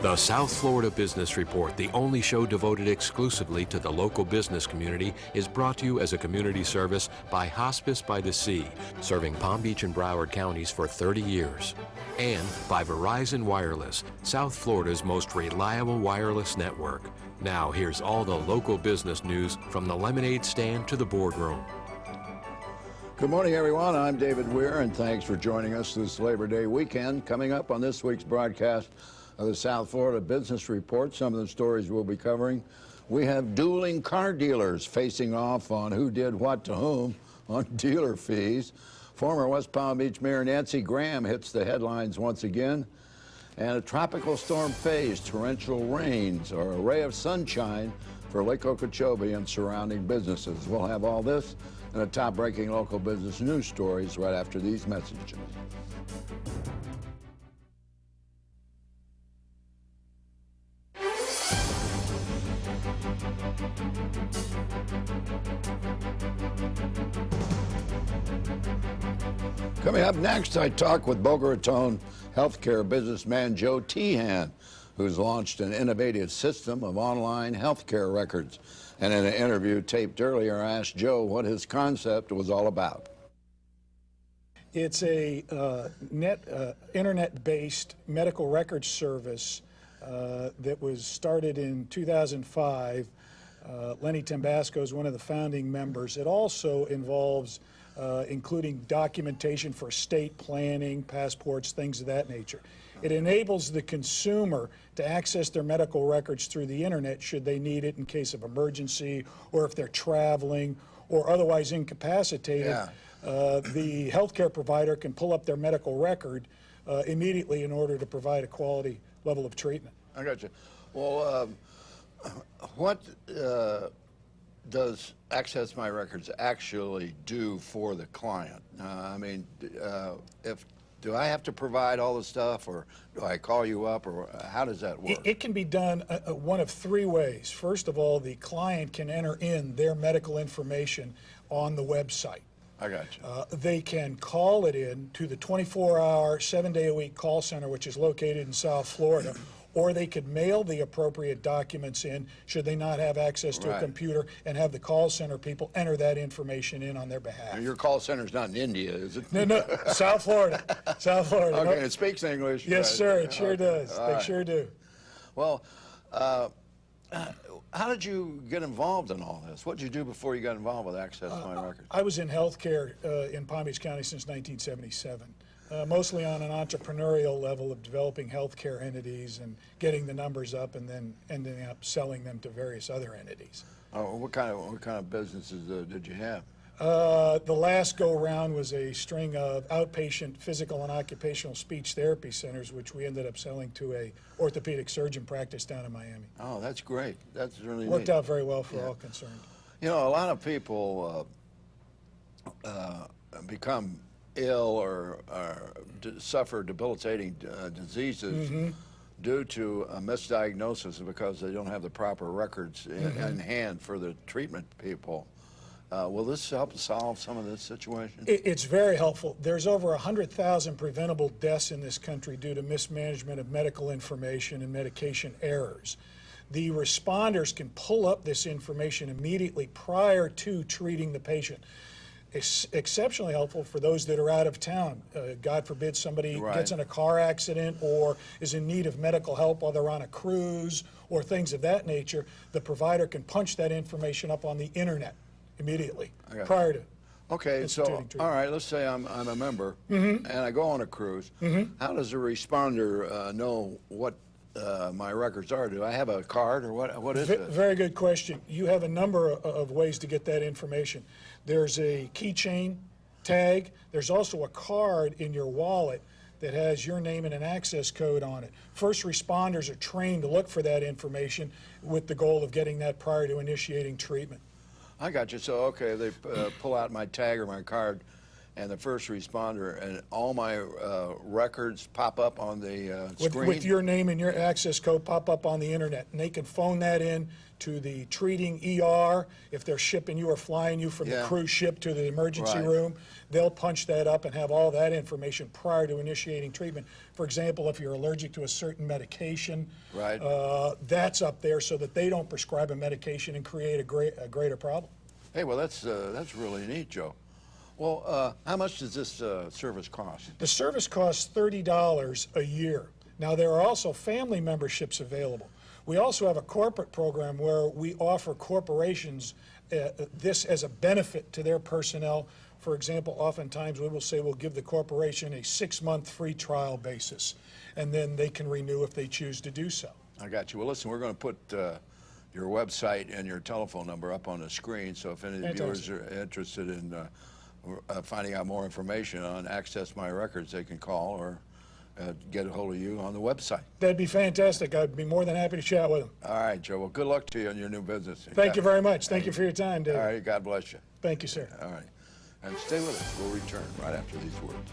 The South Florida Business Report, the only show devoted exclusively to the local business community, is brought to you as a community service by Hospice by the Sea, serving Palm Beach and Broward counties for 30 years. And by Verizon Wireless, South Florida's most reliable wireless network. Now here's all the local business news from the lemonade stand to the boardroom. Good morning, everyone. I'm David Weir, and thanks for joining us this Labor Day weekend. Coming up on this week's broadcast of the South Florida Business Report, some of the stories we'll be covering. We have dueling car dealers facing off on who did what to whom on dealer fees. Former West Palm Beach Mayor Nancy Graham hits the headlines once again. And a tropical storm phase, torrential rains, or a ray of sunshine for Lake Okeechobee and surrounding businesses. We'll have all this and the top-breaking local business news stories right after these messages. Coming up next, I talk with Boca Raton healthcare businessman Joe Tehan, who's launched an innovative system of online healthcare records. And in an interview taped earlier, I asked Joe what his concept was all about. It's a internet-based medical records service that was started in 2005. Lenny Tambasco is one of the founding members. It also involves including documentation for estate planning, passports, things of that nature. It enables the consumer to access their medical records through the internet should they need it in case of emergency or if they're traveling or otherwise incapacitated. Yeah. The healthcare provider can pull up their medical record immediately in order to provide a quality level of treatment. I got you. Well, what does Access My Records actually do for the client? I mean, do I have to provide all the stuff, or do I call you up, or how does that work? It can be done one of three ways. First of all, the client can enter in their medical information on the website. I got you. They can call it in to the 24-hour, 7-day-a-week call center, which is located in South Florida, or they could mail the appropriate documents in should they not have access to a computer, and have the call center people enter that information in on their behalf. Now, your call center's not in India, is it? No, South Florida. South Florida. Okay, it speaks English. Yes, sir, it sure does. They sure do. Well, how did you get involved in all this? What did you do before you got involved with Access My Records? I was in healthcare in Palm Beach County since 1977. Mostly on an entrepreneurial level of developing healthcare entities and getting the numbers up and then ending up selling them to various other entities. Oh, what kind of businesses did you have? The last go-round was a string of outpatient physical and occupational speech therapy centers, which we ended up selling to a orthopedic surgeon practice down in Miami. Oh, that's great. That's really Worked neat. out very well for all concerned. You know, a lot of people become ill or suffer debilitating diseases due to a misdiagnosis because they don't have the proper records in hand for the treatment people. Will this help solve some of this situation? It's very helpful. There's over 100,000 preventable deaths in this country due to mismanagement of medical information and medication errors. The responders can pull up this information immediately prior to treating the patient. It's exceptionally helpful for those that are out of town. God forbid somebody gets in a car accident or is in need of medical help while they're on a cruise or things of that nature. The provider can punch that information up on the internet immediately prior to. Okay, so all right, let's say I'm a member and I go on a cruise. How does the responder know what my records are? Do I have a card, or what is it? Very good question. You have a number of ways to get that information. There's a keychain tag. There's also a card in your wallet that has your name and an access code on it. First responders are trained to look for that information with the goal of getting that prior to initiating treatment. I got you. So, okay, they pull out my tag or my card, and the first responder, and all my records pop up on the screen? With your name and your access code pop up on the internet, and they can phone that in to the treating ER. If they're shipping you or flying you from the cruise ship to the emergency room, they'll punch that up and have all that information prior to initiating treatment. For example, if you're allergic to a certain medication, that's up there so that they don't prescribe a medication and create a greater problem. Hey, well, that's really neat, Joe. Well, how much does this service cost? The service costs $30 a year. Now, there are also family memberships available. We also have a corporate program where we offer corporations this as a benefit to their personnel. For example, oftentimes we will say we'll give the corporation a 6-month free trial basis, and then they can renew if they choose to do so. I got you. Well, listen, we're going to put your website and your telephone number up on the screen, so if any of the viewers are interested in finding out more information on Access My Records, they can call or get a hold of you on the website. That'd be fantastic. I'd be more than happy to chat with them. All right, Joe. Well, good luck to you in your new business. Thank you very much. Thank you for your time, David. All right. God bless you. Thank you, sir. All right. And stay with us. We'll return right after these words.